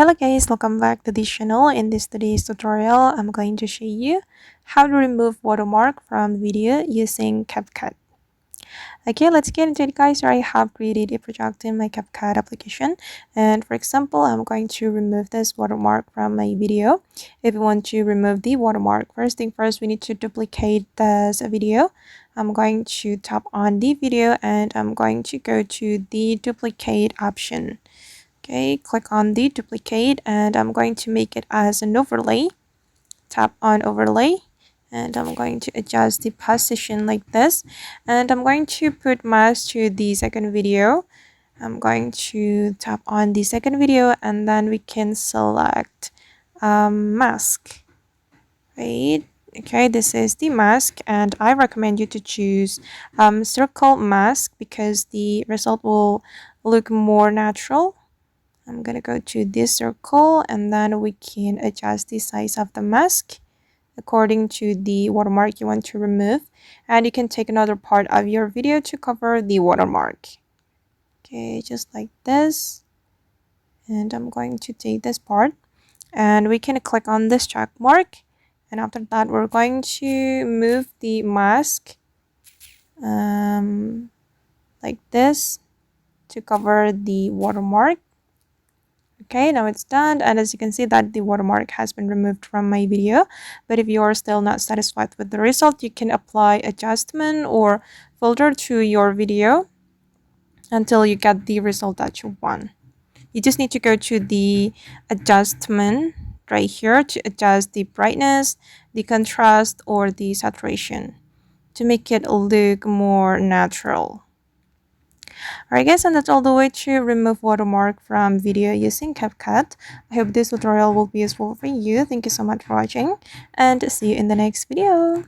Hello guys, welcome back to this channel. In this today's tutorial, I'm going to show you how to remove watermark from video using CapCut. Okay, let's get into it guys. I have created a project in my CapCut application, and for example, I'm going to remove this watermark from my video. If you want to remove the watermark, first thing first, we need to duplicate this video. I'm going to tap on the video and I'm going to go to the duplicate option. Okay, click on the duplicate and I'm going to make it as an overlay. Tap on overlay and I'm going to adjust the position like this, and I'm going to put mask to the second video. I'm going to tap on the second video and then we can select mask. Right. Okay, this is the mask and I recommend you to choose circle mask because the result will look more natural. I'm gonna go to this circle and then we can adjust the size of the mask according to the watermark you want to remove, and you can take another part of your video to cover the watermark. Okay, just like this, and I'm going to take this part and we can click on this check mark, and after that we're going to move the mask like this to cover the watermark. Okay, now it's done, and as you can see that the watermark has been removed from my video. But if you are still not satisfied with the result, you can apply adjustment or filter to your video until you get the result that you want. You just need to go to the adjustment right here to adjust the brightness, the contrast, or the saturation to make it look more natural. Alright guys, and that's all the way to remove watermark from video using CapCut. I hope this tutorial will be useful for you. Thank you so much for watching and see you in the next video.